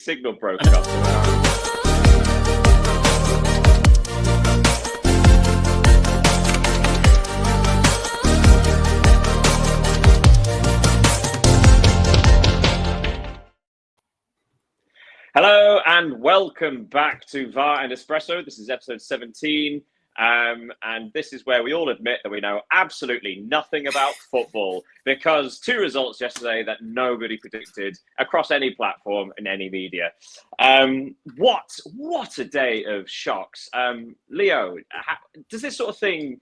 signal broke up. Hello and welcome back to VAR and Espresso. This is episode 17. And this is where we all admit that we know absolutely nothing about football because two results yesterday that nobody predicted across any platform in any media. What a day of shocks. Leo, does this sort of thing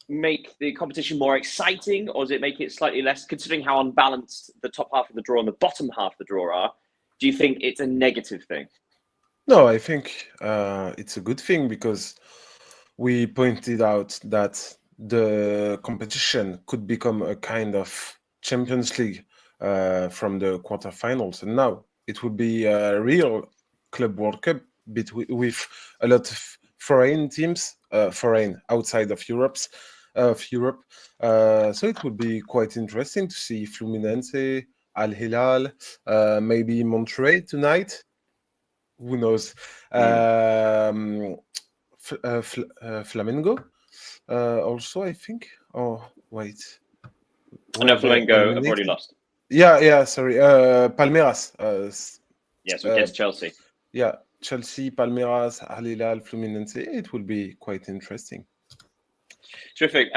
make the competition more exciting, or does it make it slightly less, considering how unbalanced the top half of the draw and the bottom half of the draw are? Do you think it's a negative thing? No, I think it's a good thing because we pointed out that the competition could become a kind of Champions League from the quarterfinals. And now it will be a real Club World Cup with a lot of foreign teams, foreign outside of Europe. So it would be quite interesting to see Fluminense, Al Hilal, maybe Monterrey tonight. Who knows? Flamengo, also, I think. Oh, wait. No, Flamengo have already lost. Yeah. Sorry. Palmeiras. Yes, against Chelsea. Yeah, Chelsea, Palmeiras, Al Hilal, Fluminense. It will be quite interesting. Terrific.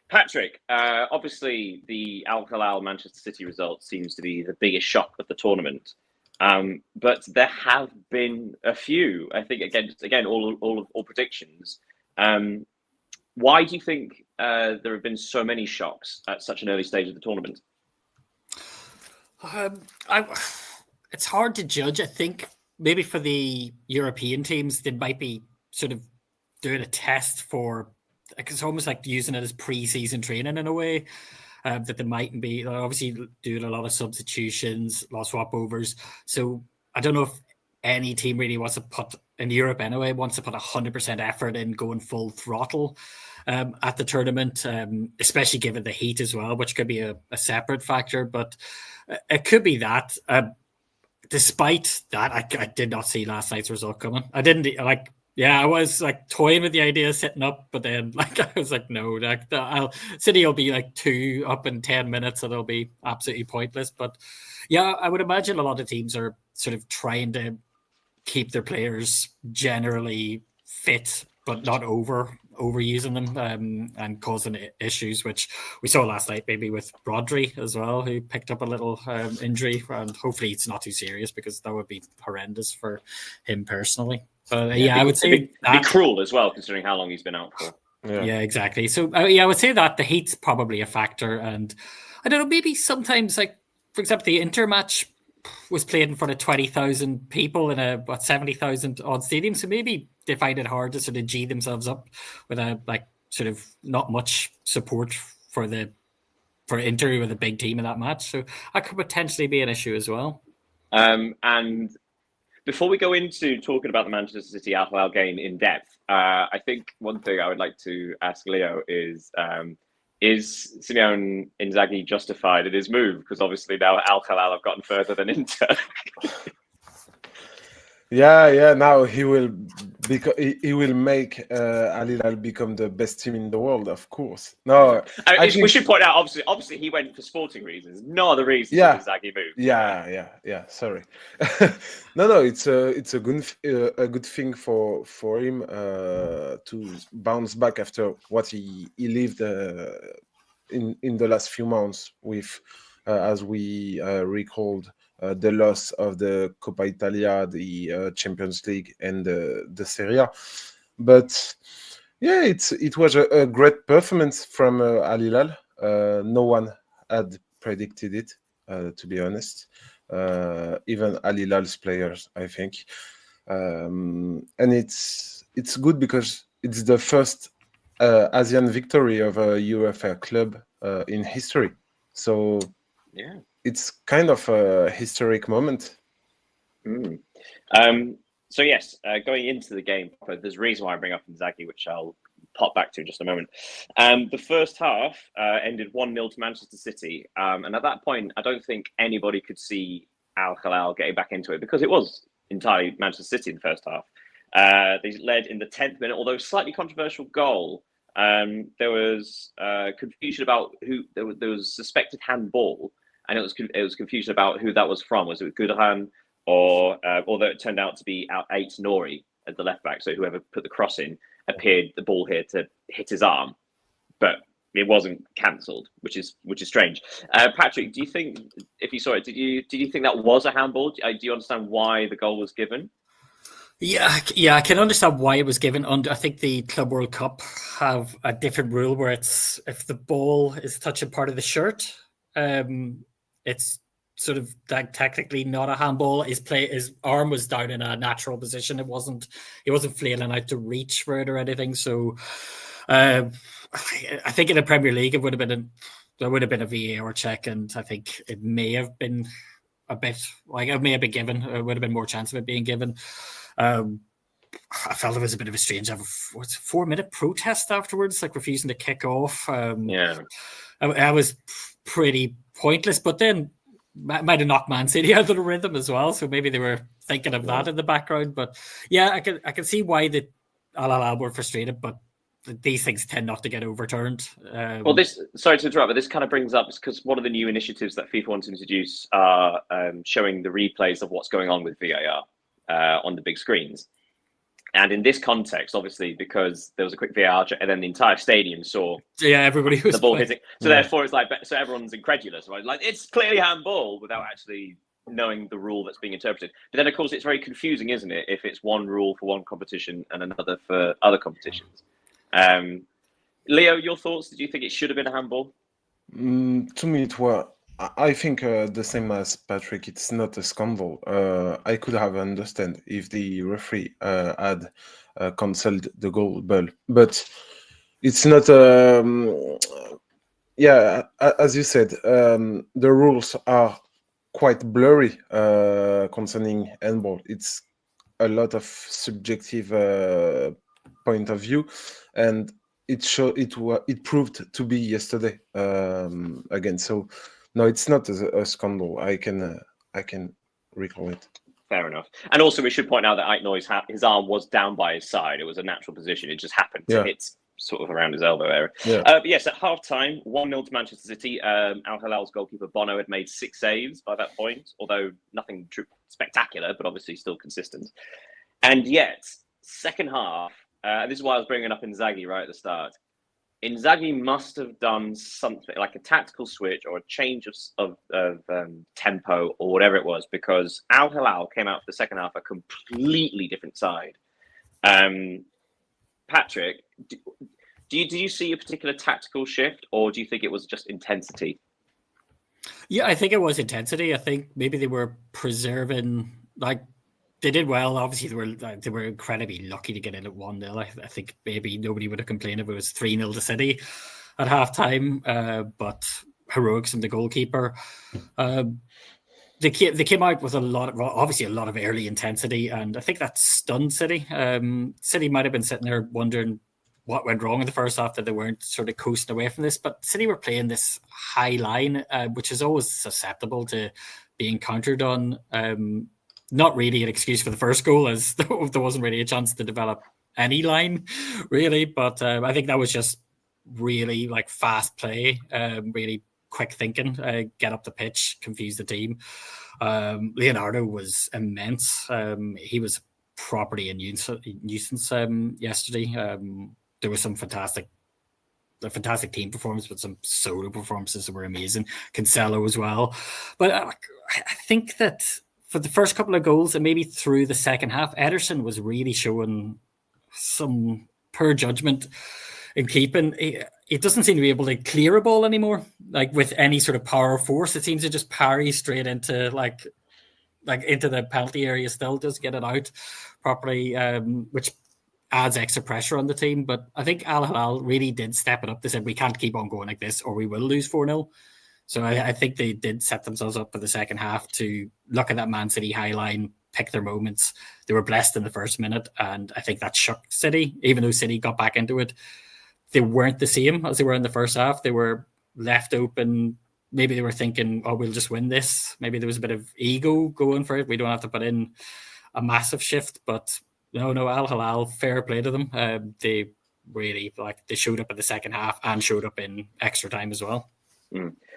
Patrick, obviously the Al Hilal Manchester City result seems to be the biggest shock of the tournament. But there have been a few, I think, again, all predictions. Why do you think there have been so many shocks at such an early stage of the tournament? It's hard to judge. I think maybe for the European teams, they might be sort of doing a test for, it's almost like using it as pre-season training in a way. That they mightn't be. They're obviously doing a lot of substitutions, a lot of swap overs. So I don't know if any team really wants to put, in Europe anyway, wants to put 100% effort in going full throttle at the tournament, especially given the heat as well, which could be a separate factor. But it could be that. Despite that, I did not see last night's result coming. I didn't I was like toying with the idea of sitting up, but then I was like, no, City will be like 2 up in 10 minutes, and it'll be absolutely pointless. But yeah, I would imagine a lot of teams are sort of trying to keep their players generally fit, but not overusing them and causing issues, which we saw last night, maybe with Rodri as well, who picked up a little injury, and hopefully it's not too serious because that would be horrendous for him personally. I would say it'd be cruel as well, considering how long he's been out for. Yeah, exactly. So I would say that the heat's probably a factor, and I don't know, maybe sometimes, like for example, the Inter match was played in front of 20,000 people in a 70,000 odd stadium, so maybe they find it hard to sort of G themselves up with a sort of not much support for Inter with a big team in that match. So that could potentially be an issue as well. And before we go into talking about the Manchester City Al Hilal game in depth, I think one thing I would like to ask Leo is Simone Inzaghi justified in his move? Because obviously now Al Hilal have gotten further than Inter. Yeah. Now he will make Al Hilal become the best team in the world, of course. No, we should point out, obviously he went for sporting reasons, no other reason. Yeah, Inzaghi moved. Yeah. Sorry. No. It's a good thing for him to bounce back after what he lived in the last few months with, as we recalled. The loss of the Coppa Italia, the Champions League, and the Serie A. But yeah, it was a great performance from Al Hilal. No one had predicted it, to be honest. Even Al Hilal's players, I think. And it's good because it's the first Asian victory of a UEFA club in history. So yeah. It's kind of a historic moment. So yes, going into the game, there's a reason why I bring up Inzaghi, which I'll pop back to in just a moment. The first half ended 1-0 to Manchester City. And at that point, I don't think anybody could see Al Hilal getting back into it because it was entirely Manchester City in the first half. They led in the 10th minute, although slightly controversial goal. There was confusion about who there was suspected handball, and it was confusion about who that was from. Was it Gudhan or although it turned out to be Out Nori at the left back? So whoever put the cross in appeared the ball here to hit his arm, but it wasn't cancelled, which is strange. Patrick, do you think if you saw it, did you think that was a handball? Do you understand why the goal was given? Yeah, I can understand why it was given. I think the Club World Cup have a different rule where it's if the ball is touching part of the shirt, it's sort of like technically not a handball. His arm was down in a natural position. He wasn't flailing out to reach for it or anything. So, I think in the Premier League there would have been a VAR check, and I think it may have been a bit like it may have been given. It would have been more chance of it being given. I felt it was a bit of a strange 4-minute protest afterwards, like refusing to kick off. I was pretty pointless, but then might have knocked Man City out of the rhythm as well. So maybe they were thinking of that in the background. But yeah, I can see why the Al Hilal were frustrated, but these things tend not to get overturned. Well, sorry to interrupt, but this kind of brings up because one of the new initiatives that FIFA wants to introduce are showing the replays of what's going on with VAR. On the big screens, and in this context, obviously, because there was a quick VAR check, and then the entire stadium saw everybody was the ball hitting. So therefore, it's like everyone's incredulous, right? Like it's clearly handball without actually knowing the rule that's being interpreted. But then, of course, it's very confusing, isn't it? If it's one rule for one competition and another for other competitions. Leo, your thoughts? Did you think it should have been a handball? To me, it was. I think the same as Patrick. It's not a scandal. I could have understand if the referee had cancelled the goal, but it's not. As you said, the rules are quite blurry concerning handball. It's a lot of subjective point of view, and it proved to be yesterday again. So. No, it's not a scandal. I can recall it. Fair enough. And also, we should point out that Aitnoi's his arm was down by his side. It was a natural position. It just happened to hit sort of around his elbow area. Yeah. But yes, at half-time, 1-0 to Manchester City. Al Hilal's goalkeeper Bono had made 6 saves by that point, although nothing spectacular, but obviously still consistent. And yet, second half, this is why I was bringing up Inzaghi right at the start. Inzaghi must have done something like a tactical switch or a change of tempo or whatever it was, because Al Hilal came out for the second half a completely different side. Patrick, do you see a particular tactical shift, or do you think it was just intensity? Yeah, I think it was intensity. I think maybe they were preserving, like they did well. Obviously, they were incredibly lucky to get in at 1-0. I think maybe nobody would have complained if it was 3-0 to City at halftime. But heroics from the goalkeeper. They came out with a lot of early intensity, and I think that stunned City. City might have been sitting there wondering what went wrong in the first half, that they weren't sort of coasting away from this. But City were playing this high line, which is always susceptible to being countered on. Not really an excuse for the first goal, as there wasn't really a chance to develop any line, really. But I think that was just really like fast play, really quick thinking, get up the pitch, confuse the team. Leonardo was immense. He was property a nuisance yesterday. There was some fantastic team performance, but some solo performances that were amazing. Cancelo as well. But I think that for the first couple of goals and maybe through the second half, Ederson was really showing some poor judgment in keeping. He doesn't seem to be able to clear a ball anymore, like with any sort of power or force. It seems to just parry straight into like into the penalty area. Still doesn't get it out properly, which adds extra pressure on the team. But I think Al Hilal really did step it up. They said, we can't keep on going like this or we will lose 4-0. So I think they did set themselves up for the second half to look at that Man City high line, pick their moments. They were blessed in the first minute, and I think that shook City. Even though City got back into it, they weren't the same as they were in the first half. They were left open, maybe they were thinking, oh, we'll just win this. Maybe there was a bit of ego going for it. We don't have to put in a massive shift. But no, Al Hilal, fair play to them. They really, they showed up in the second half and showed up in extra time as well.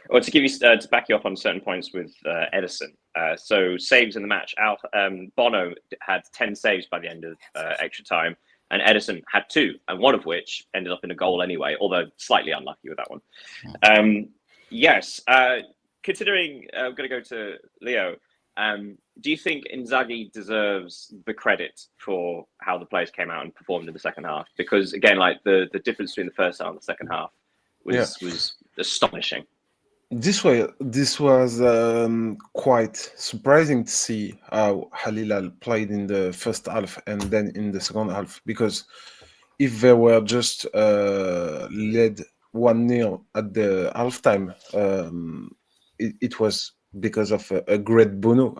Well, to give you to back you up on certain points with Edison. So saves in the match. Bono had 10 saves by the end of extra time, and Edison had 2, and one of which ended up in a goal anyway, although slightly unlucky with that one. Yes. Considering I'm going to go to Leo. Do you think Inzaghi deserves the credit for how the players came out and performed in the second half? Because again, like the difference between the first half and the second half was astonishing. This was quite surprising to see how Al Hilal played in the first half and then in the second half, because if they were just led 1-0 at the halftime, it was because of a great Bono.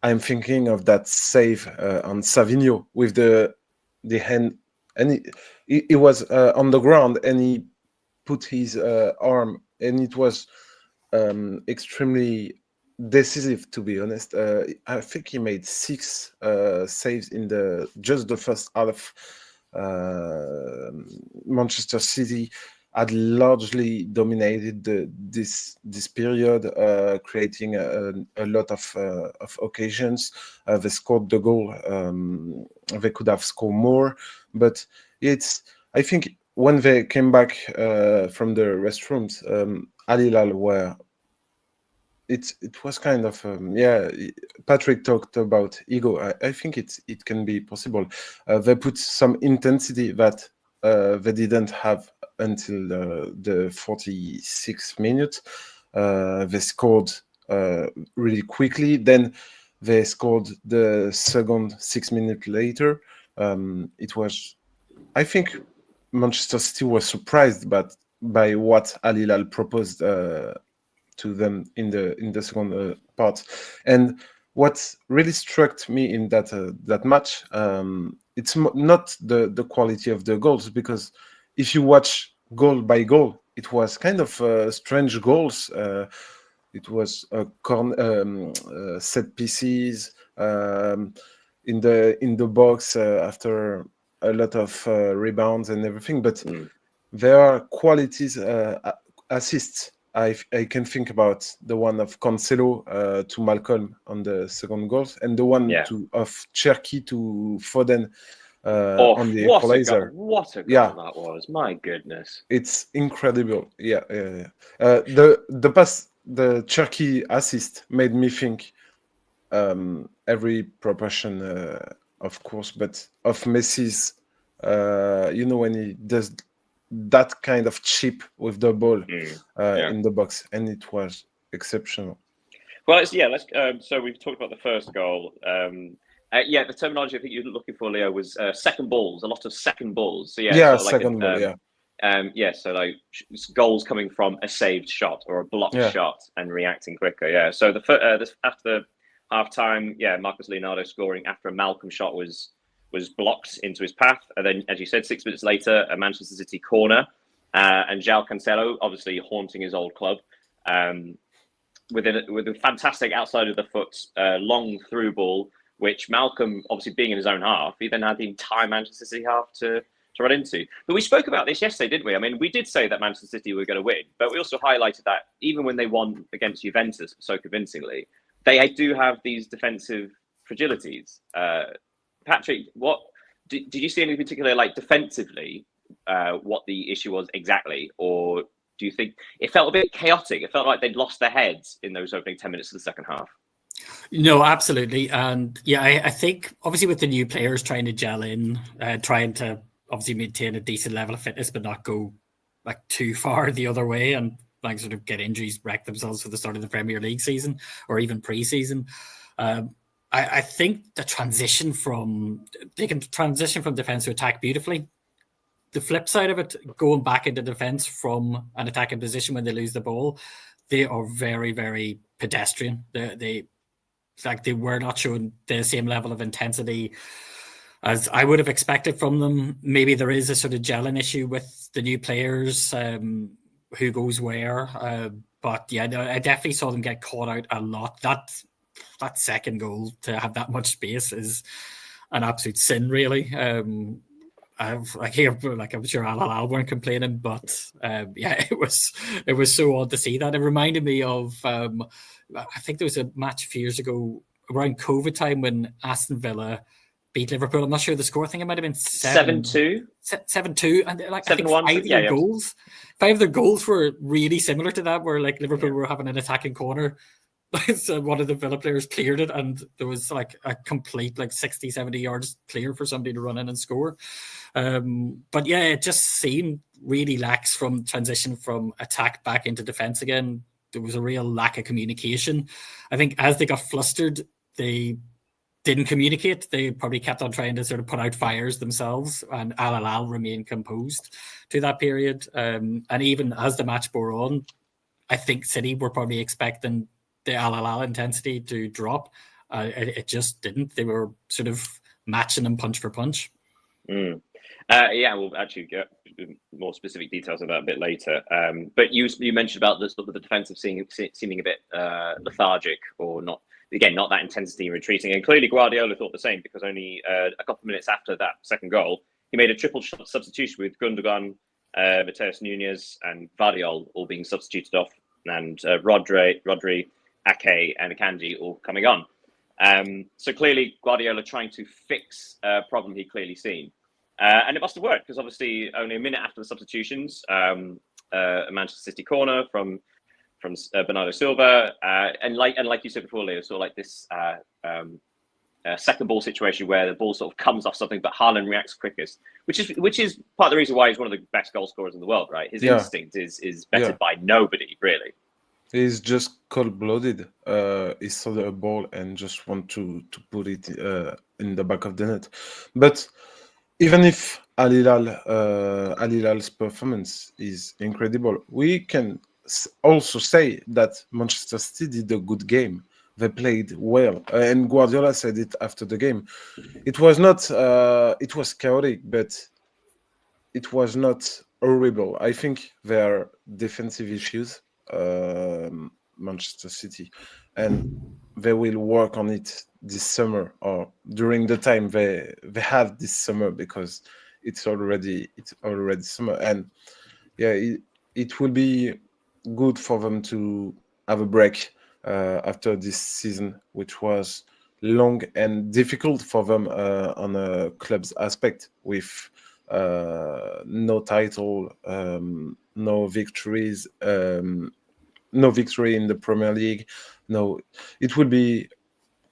I'm thinking of that save on Savinho with the hand, and he was on the ground and he put his arm, and it was extremely decisive, to be honest. I think he made 6 saves in just the first half. Manchester City had largely dominated this period, creating a lot of occasions. They scored the goal. They could have scored more, but I think when they came back from the restrooms, Al Hilal were. It was kind of Patrick talked about ego. I think it can be possible. They put some intensity that they didn't have until the 46th minute. They scored really quickly. Then they scored the second 6 minutes later. It was, I think, Manchester City was surprised by what Al Hilal proposed to them in the second part. And what really struck me in that match, it's not the quality of the goals, because if you watch goal by goal, it was kind of strange goals. It was set pieces in the box after a lot of rebounds and everything, but there are qualities, assists. I can think about the one of Cancelo to Malcolm on the second goal, and the one of Cherki to Foden on the equalizer. What a goal that was! My goodness, it's incredible. The pass, the Cherki assist made me think every proportion, of course, but of Messi's. When he does that kind of chip with the ball in the box, and it was exceptional. Well, let's. So we've talked about the first goal. The terminology I think you're looking for, Leo, was second balls. A lot of second balls. So second ball. So like goals coming from a saved shot or a blocked shot and reacting quicker. Yeah. So after half time, Marcus Leonardo scoring after a Malcolm shot was blocked into his path, and then, as you said, 6 minutes later, a Manchester City corner, and João Cancelo, obviously haunting his old club, with a fantastic outside of the foot long through ball, which Malcolm, obviously being in his own half, he then had the entire Manchester City half to run into. But we spoke about this yesterday, didn't we? I mean, we did say that Manchester City were going to win, but we also highlighted that even when they won against Juventus so convincingly, they do have these defensive fragilities. Patrick, what did you see anything particular, like defensively, what the issue was exactly, or do you think it felt a bit chaotic? It felt like they'd lost their heads in those opening 10 minutes of the second half. No, absolutely, and I think obviously with the new players trying to gel in, trying to obviously maintain a decent level of fitness, but not go like too far the other way and like sort of get injuries, wreck themselves for the start of the Premier League season or even pre-season. I think they can transition from defense to attack beautifully. The flip side of it, going back into defense from an attacking position when they lose the ball, they are very, very pedestrian. They were not showing the same level of intensity as I would have expected from them. Maybe there is a sort of gelling issue with the new players, who goes where. But yeah, no, I definitely saw them get caught out a lot. That second goal to have that much space is an absolute sin, really. I'm sure Al Hilal weren't complaining, but yeah, it was so odd to see that. It reminded me of I think there was a match a few years ago around COVID time when Aston Villa beat Liverpool. I'm not sure the score. I think it might have been 7-2, 7-2, and like 7-1. I think five of their goals were really similar to that, where like Liverpool were having an attacking corner. So one of the Villa players cleared it, and there was like a complete 60, 70 yards clear for somebody to run in and score. But yeah, it just seemed really lax from transition from attack back into defense again. There was a real lack of communication. I think as they got flustered, they didn't communicate. They probably kept on trying to sort of put out fires themselves, and Al Hilal remained composed to that period. And even as the match bore on, I think City were probably expecting the Al Hilal intensity to drop. It just didn't. They were sort of matching them punch for punch. Yeah, we'll actually get more specific details of that a bit later. But you mentioned about the defensive seeming a bit lethargic, or not that intensity in retreating. And clearly Guardiola thought the same, because only a couple of minutes after that second goal, he made a triple shot substitution with Gundogan, Mateus Nunes, and Vardiol all being substituted off, and Rodri, Ake, and Akanji all coming on. So clearly Guardiola trying to fix a problem he'd clearly seen. And it must have worked, because obviously only a minute after the substitutions, a Manchester City corner from Bernardo Silva, and like you said before, Leo, sort of like this second ball situation where the ball sort of comes off something, but Haaland reacts quickest, which is part of the reason why he's one of the best goal scorers in the world, right? His instinct is bettered by nobody, really. He's just cold-blooded. He saw the ball and just want to put it in the back of the net. But even if Al Hilal's performance is incredible, we can also say that Manchester City did a good game. They played well, and Guardiola said it after the game. It was not. It was chaotic, but it was not horrible. I think there are defensive issues. Manchester City, and they will work on it this summer, or during the time they have this summer, because it's already summer. And yeah, it will be good for them to have a break after this season, which was long and difficult for them on a club's aspect, with no title, no victories, no victory in the Premier League. No, it will be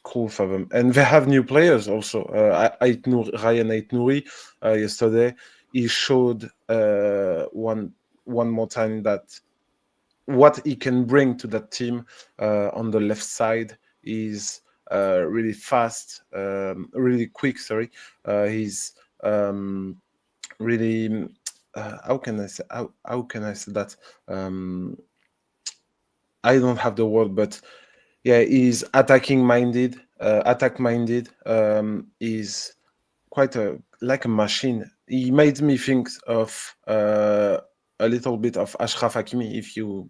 cool for them. And they have new players also. Ryan Ait-Nouri yesterday, he showed one more time that what he can bring to that team on the left side is really fast, really quick. Sorry, he's really. How can I say that? I don't have the word, but yeah, he's attack minded. Is quite like a machine. He made me think of a little bit of Ashraf Hakimi, if you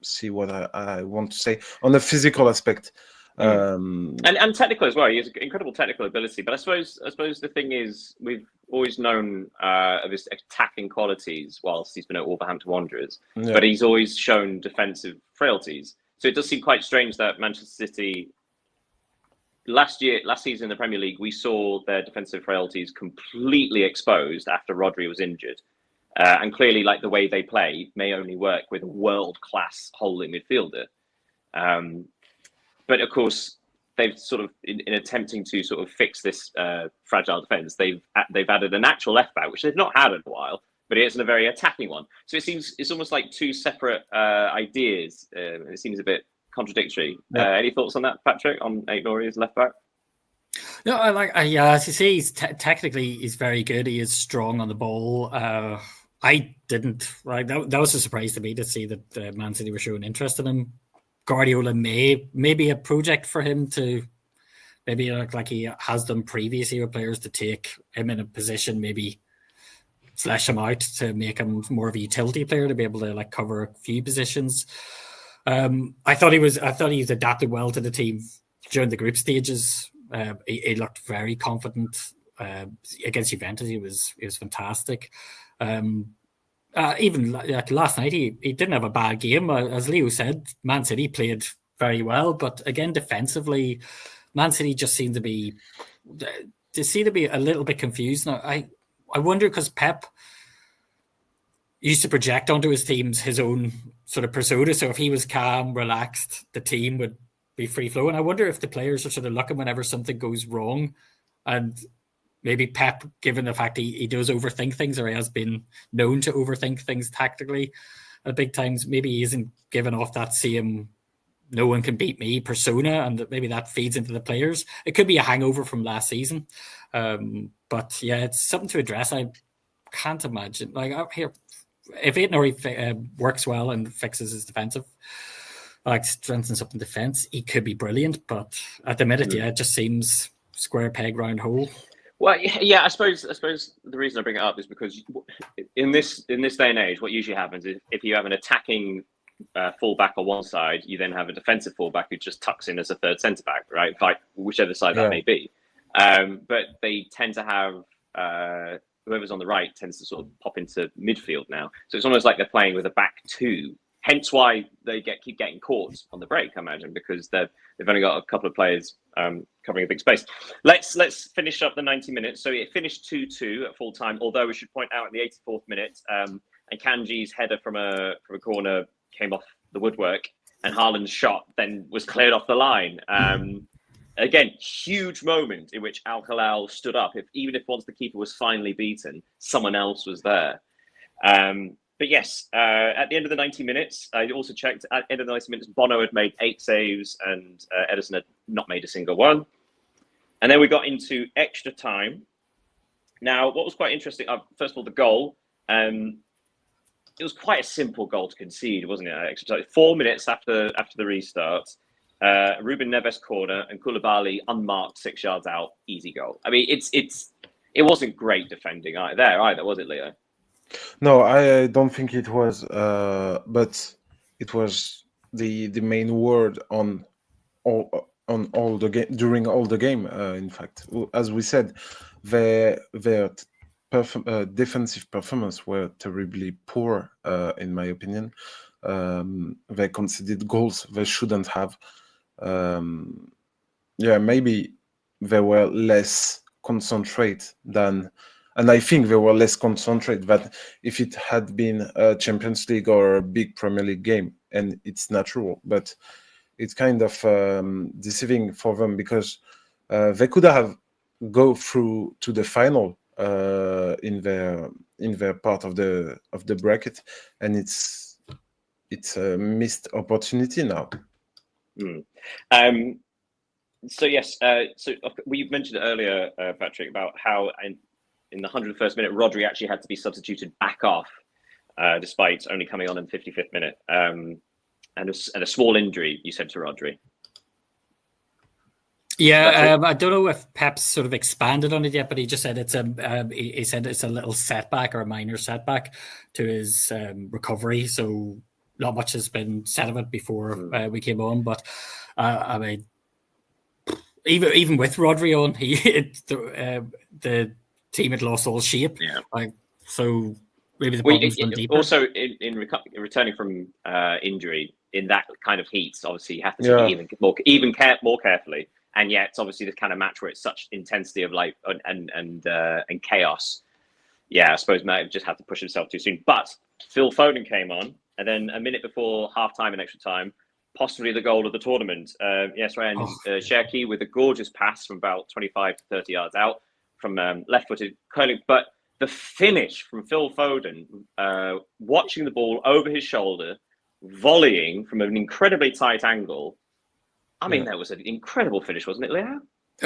see what I want to say, on the physical aspect. And technical as well. He has incredible technical ability. But I suppose the thing is, we've always known of his attacking qualities whilst he's been at Wolverhampton Wanderers, but he's always shown defensive frailties. So it does seem quite strange that Manchester City last season in the Premier League, we saw their defensive frailties completely exposed after Rodri was injured. And clearly, like, the way they play may only work with a world-class holding midfielder. But of course, they've sort of, in attempting to sort of fix this fragile defence, they've added an actual left back, which they've not had in a while, but it isn't a very attacking one. So it's almost like two separate ideas. It seems a bit contradictory. Any thoughts on that, Patrick, on Ait-Nouri as left back? No, I like. As you say, technically he's very good. He is strong on the ball. I didn't. Right, that was a surprise to me to see that Man City were showing interest in him. Guardiola may be a project for him to maybe like he has done previously with players, to take him in a position, maybe flesh him out to make him more of a utility player, to be able to like cover a few positions. I thought he's adapted well to the team during the group stages. He looked very confident against Juventus. He was fantastic. Even like last night, he didn't have a bad game. As Leo said, Man City played very well, but again, defensively, Man City just seemed to be a little bit confused. Now, I wonder, because Pep used to project onto his teams his own sort of persona. So if he was calm, relaxed, the team would be free flowing. I wonder if the players are sort of looking whenever something goes wrong, and maybe Pep, given the fact he does overthink things, or he has been known to overthink things tactically at big times, maybe he isn't giving off that same "no one can beat me" persona, and maybe that feeds into the players. It could be a hangover from last season, but yeah, it's something to address. I can't imagine, like, up here, if Aït-Nouri works well and fixes his defensive, like strengthens up in defense, he could be brilliant. But at the minute, yeah, it just seems square peg round hole. Well, yeah, I suppose the reason I bring it up is because in this day and age, what usually happens is if you have an attacking fullback on one side, you then have a defensive fullback who just tucks in as a third centre back, right? Like whichever side that may be. But they tend to have whoever's on the right tends to sort of pop into midfield now. So it's almost like they're playing with a back two. Hence why they keep getting caught on the break, I imagine, because they've only got a couple of players covering a big space. Let's finish up the 90 minutes. So it finished 2-2 at full time, although we should point out in the 84th minute, and Kanji's header from a corner came off the woodwork, and Haaland's shot then was cleared off the line. Again, huge moment in which Al Hilal stood up. Even if once the keeper was finally beaten, someone else was there. But yes, at the end of the 90 minutes, I also checked, at the end of the 90 minutes, Bono had made 8 saves and Ederson had not made a single one. And then we got into extra time. Now, what was quite interesting, first of all, the goal. It was quite a simple goal to concede, wasn't it? Extra time. 4 minutes after the restart. Ruben Neves corner and Koulibaly unmarked 6 yards out, easy goal. I mean, it wasn't great defending there either, was it, Leo? No, I don't think it was, but it was the main word on all the game during all the game. In fact, as we said, their defensive performance were terribly poor, in my opinion. They conceded goals they shouldn't have. Maybe they were less concentrate than, and I think they were less concentrate than if it had been a Champions League or a big Premier League game, and it's natural, but it's kind of deceiving for them because they could have go through to the final in their part of the bracket, and it's a missed opportunity now. So yes, we mentioned it earlier, Patrick, about how in the 101st minute, Rodri actually had to be substituted back off, despite only coming on in the 55th minute, and a small injury, you said, to Rodri. Yeah, I don't know if Pep's sort of expanded on it yet, but he just said he said it's a little setback or a minor setback to his recovery. So not much has been said of it before we came on, but I mean, even with Rodri on, the team had lost all shape. Yeah. So maybe the problem's run deeper. Also, in returning from injury in that kind of heat, obviously you have to be more carefully. And yet, it's obviously this kind of match where it's such intensity of life and chaos. Yeah, I suppose Matt just had to push himself too soon. But Phil Foden came on, and then a minute before half-time and extra time, possibly the goal of the tournament. Ryan Cherki with a gorgeous pass from about 25 to 30 yards out from left-footed curling. But the finish from Phil Foden, watching the ball over his shoulder, volleying from an incredibly tight angle. I mean, that was an incredible finish, wasn't it, Leo?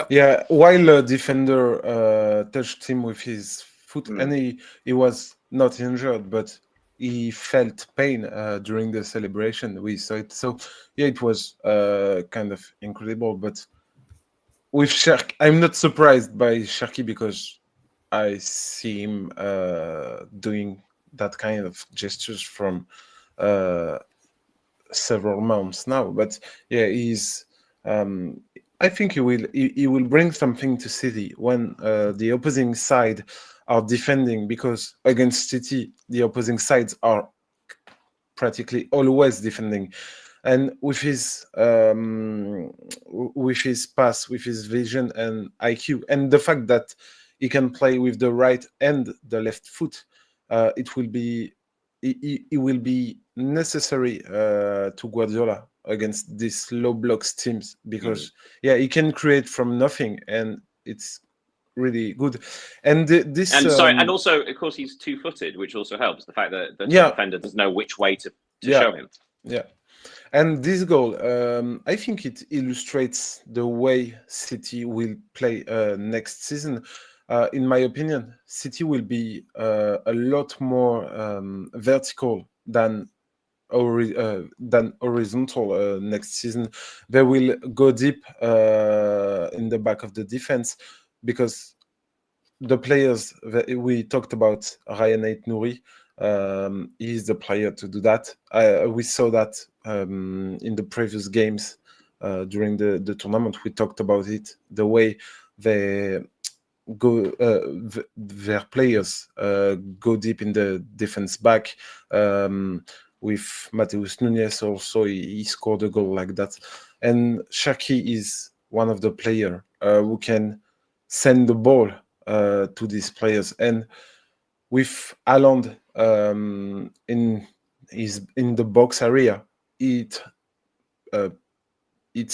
Yeah, while a defender touched him with his foot, and he was not injured, but he felt pain during the celebration. We saw it. So, yeah, it was kind of incredible. But with Cherki, I'm not surprised by Cherki because I see him doing that kind of gestures from several months now. But yeah, he's. I think he will bring something to City when the opposing side are defending, because against City the opposing sides are practically always defending, and with his pass, with his vision and IQ, and the fact that he can play with the right and the left foot, it will be necessary to Guardiola against these low blocks teams, because he can create from nothing, and it's really good. And this and also, of course, he's 2-footed, which also helps. The fact that the defender doesn't know which way to show him. Yeah. And this goal, I think it illustrates the way City will play next season. In my opinion, City will be a lot more vertical than horizontal next season. They will go deep in the back of the defense, because the players that we talked about, Ryan Aït-Nouri, he's the player to do that. We saw that in the previous games during the tournament. We talked about it, the way their players go deep in the defense back. With Mateus Nunes also, he scored a goal like that. And Cherki is one of the players who can send the ball to these players. And with Haaland in the box area, it's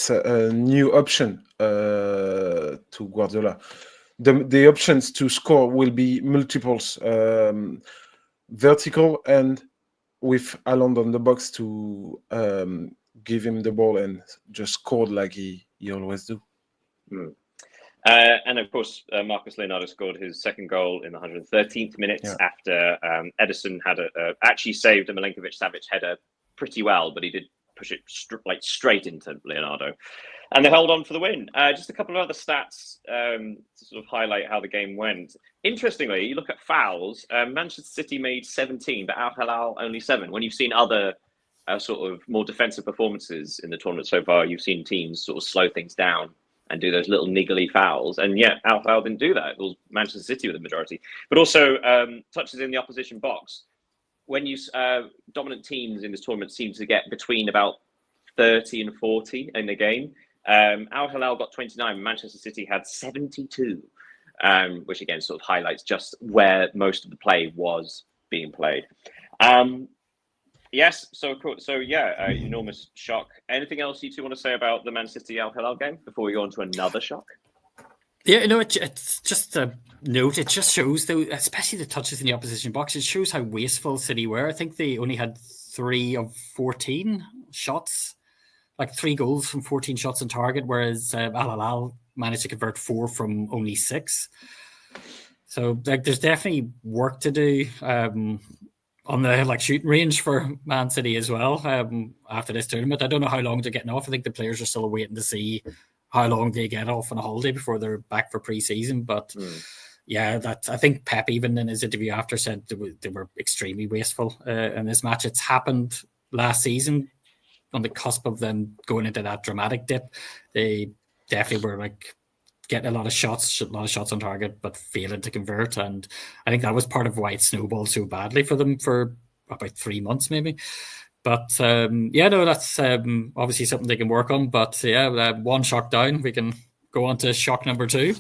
a new option to Guardiola. The options to score will be multiples, vertical, and with Haaland on the box to give him the ball and just score like he always do. And of course, Marcus Leonardo scored his second goal in the 113th minute after Ederson had actually saved a Milinkovic-Savic header pretty well, but he did push it straight into Leonardo. And they held on for the win. Just a couple of other stats to sort of highlight how the game went. Interestingly, you look at fouls. Manchester City made 17, but Al Hilal only 7. When you've seen other sort of more defensive performances in the tournament so far, you've seen teams sort of slow things down and do those little niggly fouls. And Al Hilal didn't do that. It was Manchester City with the majority. But also touches in the opposition box. When you dominant teams in this tournament seem to get between about 30 and 40 in the game. Al Hilal got 29. Manchester City had 72, which again sort of highlights just where most of the play was being played. Yes, enormous shock. Anything else you two want to say about the Man City Al Hilal game before we go on to another shock? Yeah, it's just a note. It just shows, though, especially the touches in the opposition box, it shows how wasteful City were. I think they only had 3 of 14 shots, like 3 goals from 14 shots on target, whereas Al Hilal managed to convert 4 from only 6. So there's definitely work to do on the shooting range for Man City as well after this tournament. I don't know how long they're getting off. I think the players are still waiting to see how long they get off on a holiday before they're back for pre-season. But I think Pep, even in his interview after, said they were extremely wasteful in this match. It's happened last season on the cusp of them going into that dramatic dip. They definitely were getting a lot of shots on target, but failing to convert. And I think that was part of why it snowballed so badly for them for about 3 months, maybe. But that's obviously something they can work on. But one shock down, we can go on to shock number 2.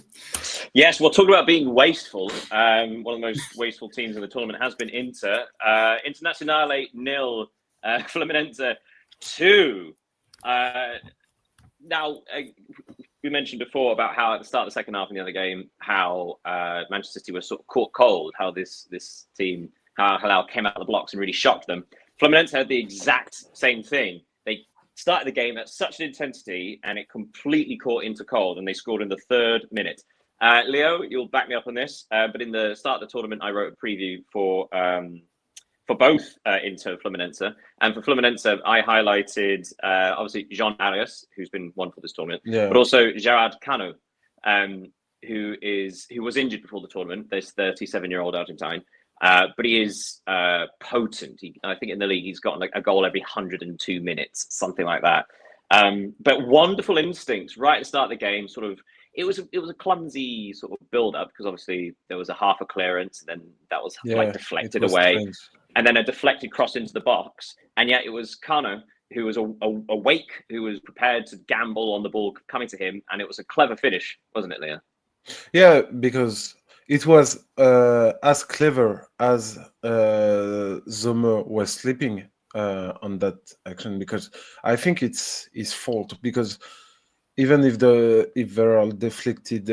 Yes, we'll talk about being wasteful. One of the most wasteful teams in the tournament has been Inter. Internazionale 0, Fluminense 2. Now, we mentioned before about how at the start of the second half in the other game, how Manchester City was sort of caught cold, how this team, how Hilal came out of the blocks and really shocked them. Fluminense had the exact same thing. They started the game at such an intensity and it completely caught Inter cold, and they scored in the 3rd minute. Leo, you'll back me up on this, but in the start of the tournament, I wrote a preview for both Inter Fluminense. And for Fluminense, I highlighted obviously Jean Arias, who's been wonderful this tournament, but also Gerard Cano, who was injured before the tournament, this 37-year-old Argentine. but he is potent. I think in the league he's got like a goal every 102 minutes, something like that. But wonderful instincts right at the start of the game. Sort of, it was a clumsy sort of build up because obviously there was a half a clearance, and then that was like deflected away, strange. and then a deflected cross into the box, and yet it was Kano who was awake, who was prepared to gamble on the ball coming to him, and it was a clever finish, wasn't it, Leah? Yeah, because it was as clever as Zomer was sleeping on that action, because I think it's his fault, because even if there are deflected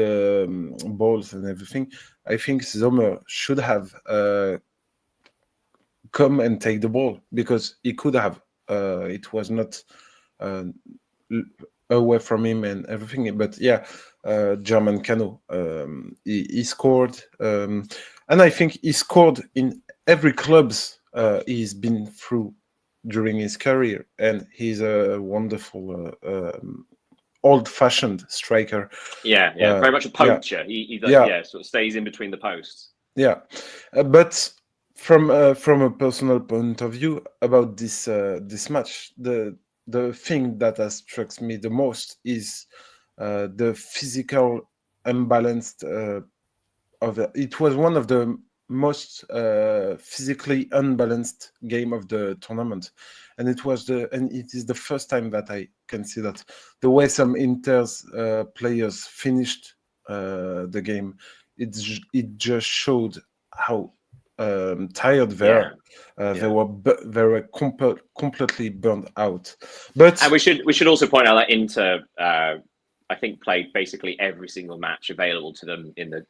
balls and everything, I think Zomer should have come and take the ball, because he could have. It was not away from him and everything. But yeah, German Cano, he scored, and I think he scored in every clubs he's been through during his career, and he's a wonderful old-fashioned striker. Yeah, very much a poacher. He sort of stays in between the posts. Yeah, but from a personal point of view about this match, the thing that has struck me the most is the physical imbalanced of it. It was one of the most physically unbalanced game of the tournament, and it is the first time that I can see that the way some Inter's players finished the game, it just showed how tired they are. They were completely burned out. But and we should also point out that Inter, I think, played basically every single match available to them in the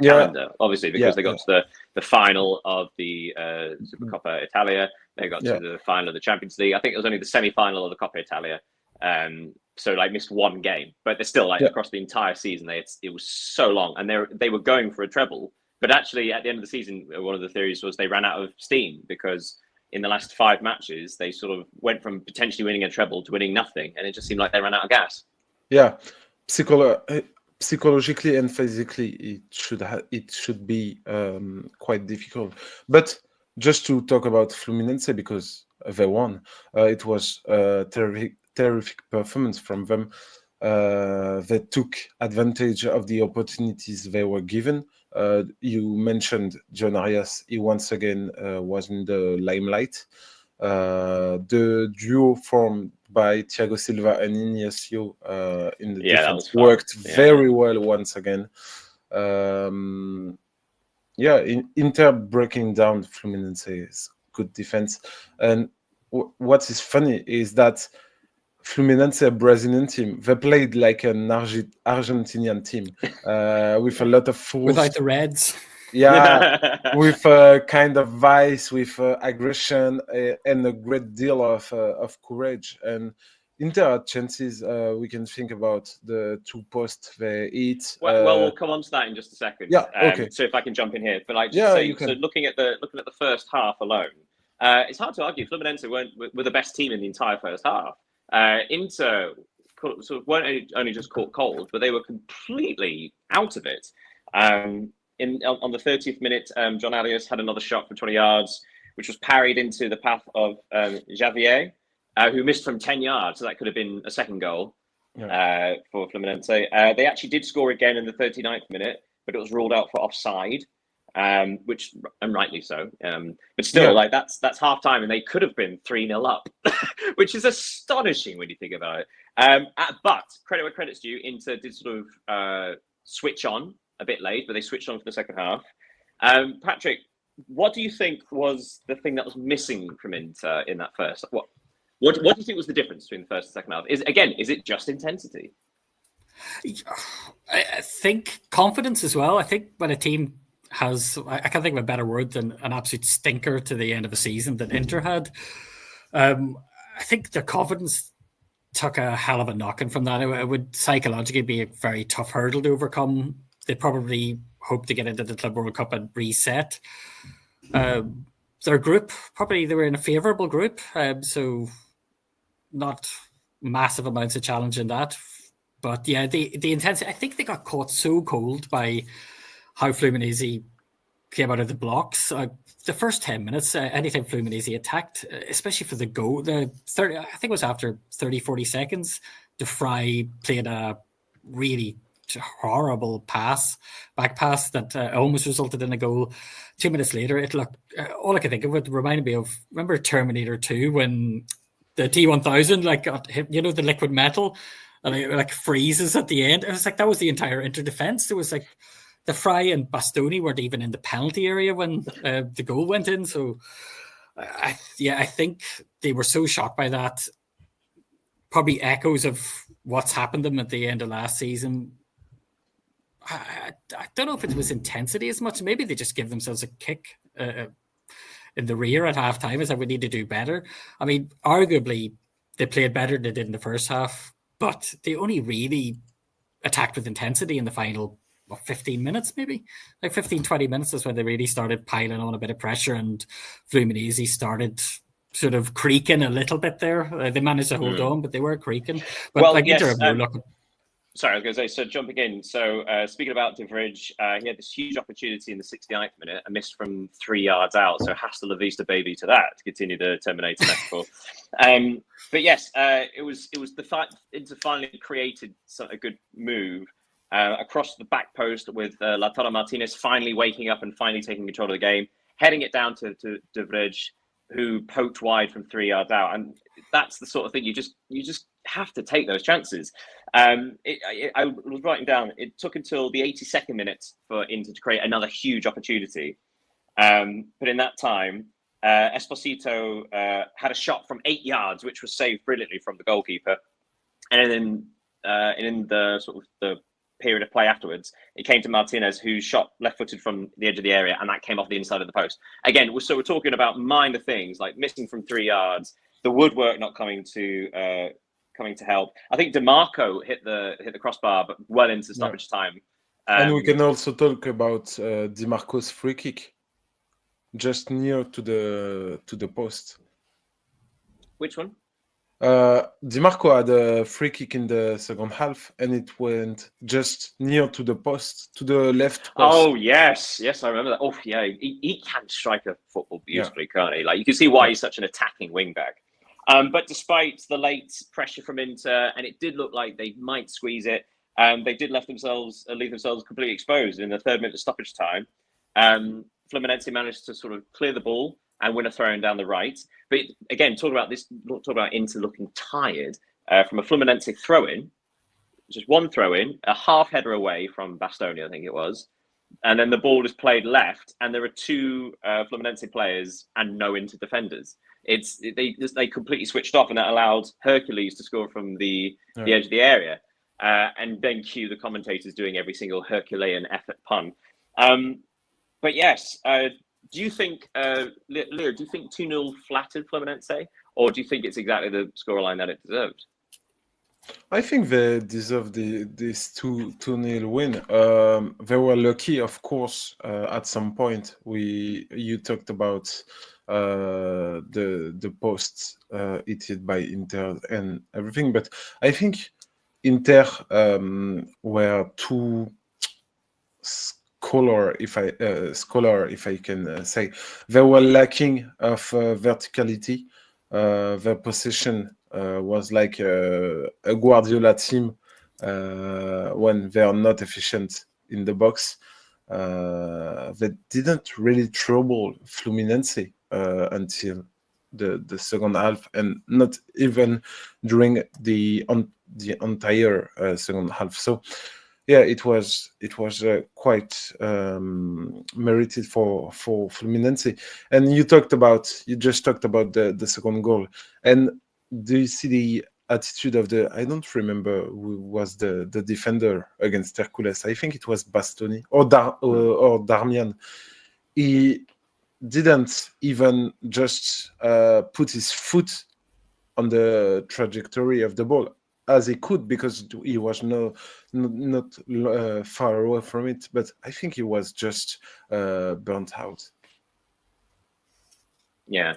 calendar. Obviously, because they got to the final of the Supercoppa Italia, they got to the final of the Champions League. I think it was only the semi-final of the Coppa Italia. So like missed one game, but they're still across the entire season. It was so long, and they were going for a treble. But actually, at the end of the season, one of the theories was they ran out of steam, because in the last 5 matches, they sort of went from potentially winning a treble to winning nothing, and it just seemed like they ran out of gas. Yeah, psychologically and physically, it should be quite difficult. But just to talk about Fluminense, because they won, it was a terrific performance from them. They took advantage of the opportunities they were given. You mentioned John Arias. He once again was in the limelight. The duo formed by Thiago Silva and Ignacio in the defense worked very well once again. Inter breaking down Fluminense's good defense. And what is funny is that Fluminense, a Brazilian team, they played like an Argentinian team with a lot of force. Without the Reds. Yeah, with a kind of vice, with aggression, and a great deal of courage. And Inter had chances. We can think about the 2 posts they hit. Well, we'll come on to that in just a second. Yeah, okay. So if I can jump in here, but so looking at the first half alone, it's hard to argue Fluminense were the best team in the entire first half. Inter sort of weren't only just caught cold, but they were completely out of it. On the 30th minute, John Arias had another shot for 20 yards, which was parried into the path of Javier, who missed from 10 yards. So that could have been a second goal for Fluminense. They actually did score again in the 39th minute, but it was ruled out for offside, which, and rightly so. But still, like that's half time, and they could have been 3-0 up, which is astonishing when you think about it. But credit where credit's due, Inter did sort of switch on a bit late, but they switched on for the second half. Patrick, what do you think was the thing that was missing from Inter in that first? What do you think was the difference between the first and second half? Is it just intensity? I think confidence as well. I think when a team has, I can't think of a better word than an absolute stinker to the end of a season that Inter had. I think their confidence took a hell of a knocking from that. It would psychologically be a very tough hurdle to overcome. They probably hope to get into the Club World Cup and reset. Their group, probably they were in a favourable group, so not massive amounts of challenge in that. But yeah, the intensity, I think they got caught so cold by how Fluminense came out of the blocks. The first 10 minutes, anytime Fluminense attacked, especially for the goal, I think it was after 30, 40 seconds, De Vrij played a really horrible back pass that almost resulted in a goal. 2 minutes later, it looked, all I could think of, it reminded me of, remember Terminator 2 when the T-1000 like got hit, you know, the liquid metal, and it like freezes at the end. It was like that was the entire inter defense. There was like De Vrij and Bastoni weren't even in the penalty area when the goal went in. So I think they were so shocked by that. Probably echoes of what's happened to them at the end of last season. I don't know if it was intensity as much. Maybe they just give themselves a kick in the rear at halftime, as like we need to do better. I mean, arguably they played better than they did in the first half, but they only really attacked with intensity in the final 15 minutes, maybe like 15, 20 minutes is when they really started piling on a bit of pressure, and Fluminense started sort of creaking a little bit there. They managed to hold on, but they were creaking. But well, like yes, Inter were looking. Sorry, I was going to say, so jumping in. So speaking about De Vrij, he had this huge opportunity in the 69th minute, a miss from 3 yards out. So hasta la vista, baby, to that, to continue the Terminator metaphor. But yes, it was the fact Inter finally created a good move across the back post with Lautaro Martinez finally waking up and finally taking control of the game, heading it down to De Vrij, who poked wide from 3 yards out. And that's the sort of thing you just have to take those chances. I was writing down, it took until the 82nd minute for Inter to create another huge opportunity. But in that time, Esposito had a shot from 8 yards, which was saved brilliantly from the goalkeeper. And then in the sort of the period of play afterwards, it came to Martinez, who shot left-footed from the edge of the area, and that came off the inside of the post. Again, so we're talking about minor things like missing from 3 yards, the woodwork not coming to help. I think DeMarco hit the crossbar, but well into stoppage time. And we can also talk about DeMarco's free kick, just near to the post. Which one? DeMarco had a free kick in the second half, and it went just near to the post, to the left post. Oh yes, I remember that. Oh yeah, he can strike a football beautifully, can't he? Like you can see why he's such an attacking wing back. But despite the late pressure from Inter, and it did look like they might squeeze it, they did leave themselves completely exposed in the 3rd minute of stoppage time. Fluminense managed to sort of clear the ball and win a throw-in down the right. But again, talk about Inter looking tired from a Fluminense throw-in, just one throw-in, a half header away from Bastoni, I think it was. And then the ball is played left, and there are 2 Fluminense players and no Inter defenders. They completely switched off, and that allowed Hercules to score from the edge of the area. And then cue the commentators doing every single Herculean effort pun. But yes, do you think, Leo, do you think 2-0 flattered Fluminense, or do you think it's exactly the scoreline that it deserved? I think they deserve this 2-0 win. They were lucky, of course. At some point, you talked about the posts hit by Inter and everything, but I think Inter were too scholar, if I can say. They were lacking of verticality. Their position was like a Guardiola team when they are not efficient in the box. They didn't really trouble Fluminense until the second half, and not even during the entire second half. So yeah, it was quite merited for Fluminense. And you just talked about the second goal. And do you see the attitude of I don't remember who was the defender against Hercules. I think it was Bastoni or Darmian. He didn't even just put his foot on the trajectory of the ball, as he could, because he was not far away from it. But I think he was just burnt out. Yeah.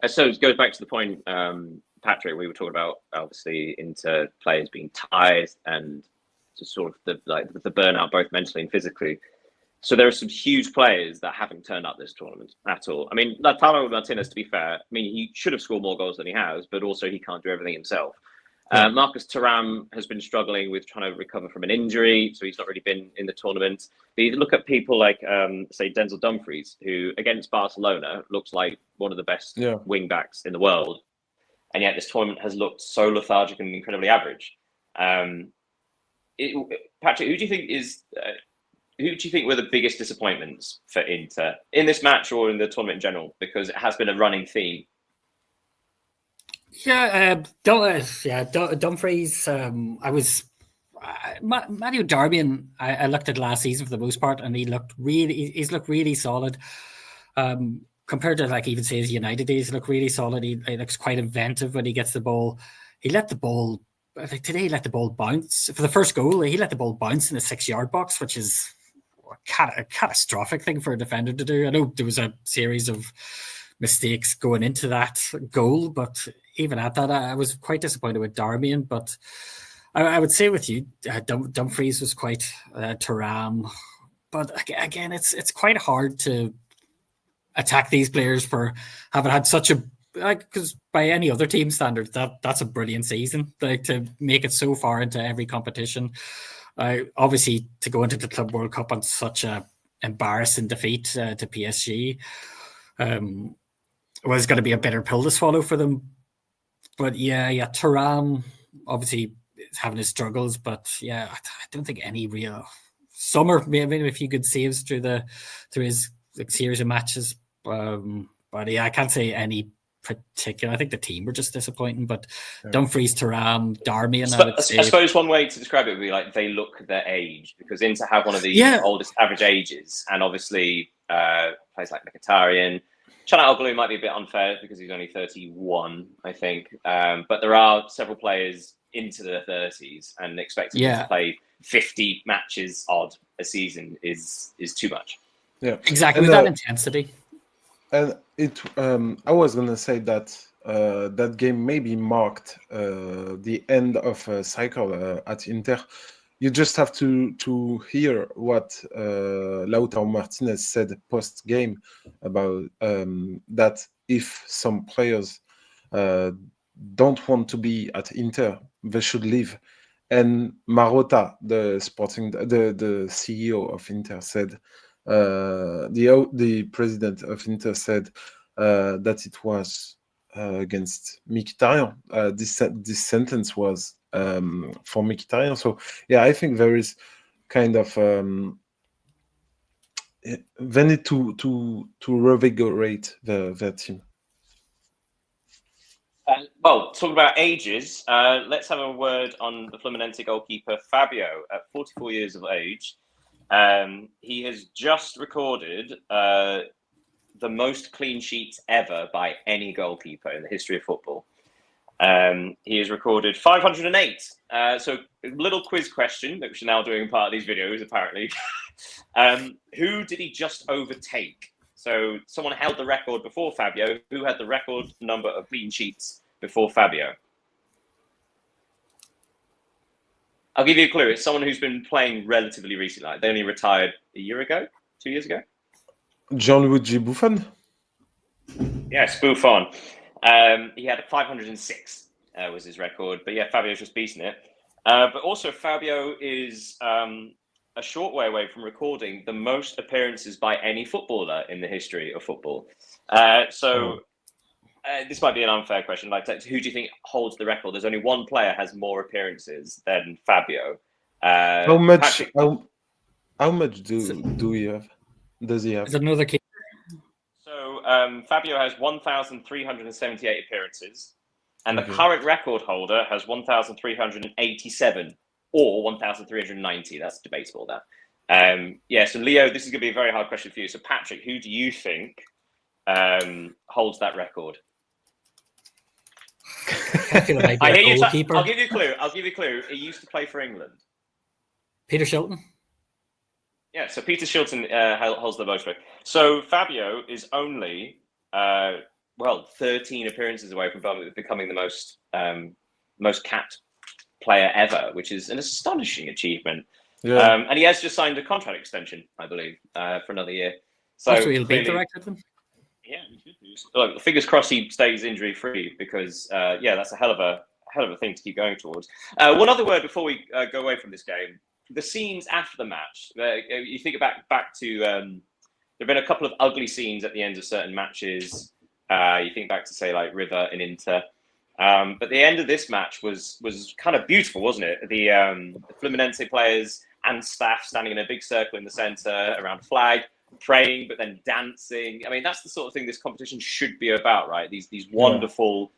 So it goes back to the point, Patrick, we were talking about, obviously, Inter players being tired and just sort of the burnout, both mentally and physically. So there are some huge players that haven't turned up this tournament at all. I mean, Lautaro Martinez, to be fair, I mean, he should have scored more goals than he has, but also he can't do everything himself. Marcus Thuram has been struggling with trying to recover from an injury, so he's not really been in the tournament. But you look at people like, say, Denzel Dumfries, who against Barcelona looks like one of the best wing backs in the world, and yet this tournament has looked so lethargic and incredibly average. Patrick, who do you think were the biggest disappointments for Inter in this match or in the tournament in general? Because it has been a running theme. Dumfries. Mario Darmian. I looked at last season for the most part, and he's looked really solid. Compared to like even say his United days, he looked really solid. He looks quite inventive when he gets the ball. He let the ball today. He let the ball bounce for the first goal. He let the ball bounce in the 6-yard box, which is a catastrophic thing for a defender to do. I know there was a series of mistakes going into that goal, but even at that, I was quite disappointed with Darmian. But I would say with you, Dumfries was quite Thuram. But again, it's quite hard to attack these players for having had such a because by any other team standards, that's a brilliant season. Like to make it so far into every competition, obviously to go into the Club World Cup on such a embarrassing defeat to PSG. Was going to be a bitter pill to swallow for them. But Thuram obviously is having his struggles, but I don't think any real Sommer, maybe a few good saves through his series of matches. But I can't say any particular. I think the team were just disappointing, but Dumfries, Thuram, Darmian. I suppose one way to describe it would be like they look their age, because Inter have one of the oldest average ages, and obviously players like Mkhitaryan. Can Al Hilal might be a bit unfair because he's only 31, I think. But there are several players into their 30s, and expecting them to play 50 matches odd a season is too much. Yeah, exactly, with that intensity. And I was gonna say that that game maybe marked the end of a cycle at Inter. You just have to hear what Lautaro Martinez said post game about that if some players don't want to be at Inter, they should leave. And Marotta, the CEO of Inter, said the president of Inter said that it was against Mkhitaryan. This sentence was for Mkhitaryan. So I think there is kind of they need to revigorate their team. Well, talking about ages, let's have a word on the Fluminense goalkeeper Fabio at 44 years of age. He has just recorded the most clean sheets ever by any goalkeeper in the history of football. He has recorded 508. So a little quiz question that we're now doing part of these videos, apparently. Who did he just overtake? So someone held the record before Fabio. Who had the record number of clean sheets before Fabio? I'll give you a clue. It's someone who's been playing relatively recently. Like they only retired a year ago, 2 years ago. Gianluigi Buffon? Yes, Buffon. He had 506 was his record. But Fabio's just beaten it. But also Fabio is a short way away from recording the most appearances by any footballer in the history of football. This might be an unfair question. Like, who do you think holds the record? There's only one player has more appearances than Fabio. How much? How much do we have? Does he have? There's another key. So Fabio has 1,378 appearances, and the current record holder has 1,387 or 1,390. That's debatable. So Leo, this is going to be a very hard question for you. So Patrick, who do you think holds that record? I feel like I hear you. I'll give you a clue. He used to play for England. Peter Shilton. Yeah, so Peter Shilton holds the most. So Fabio is only 13 appearances away from becoming the most capped player ever, which is an astonishing achievement. Yeah. And he has just signed a contract extension, I believe, for another year. So he'll beat the record then. Yeah, we should do. Look, fingers crossed he stays injury free because that's a hell of a thing to keep going towards. One other word before we go away from this game: the scenes after the match. You think back to there've been a couple of ugly scenes at the end of certain matches. You think back to say like River and Inter. But the end of this match was kind of beautiful, wasn't it? The Fluminense players and staff standing in a big circle in the centre around a flag, praying, but then dancing. I mean, that's the sort of thing this competition should be about, right? These wonderful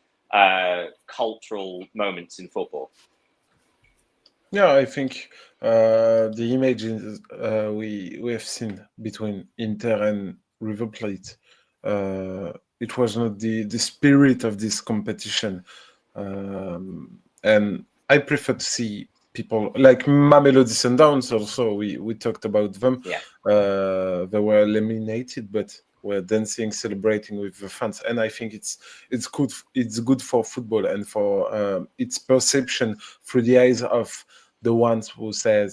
cultural moments in football. Yeah, I think the images we have seen between Inter and River Plate, it was not the spirit of this competition, and I prefer to see people like Mamelodi Sundowns. Also, we talked about them. Yeah. They were eliminated, but were dancing, celebrating with the fans, and I think it's good. It's good for football and for its perception through the eyes of the ones who say,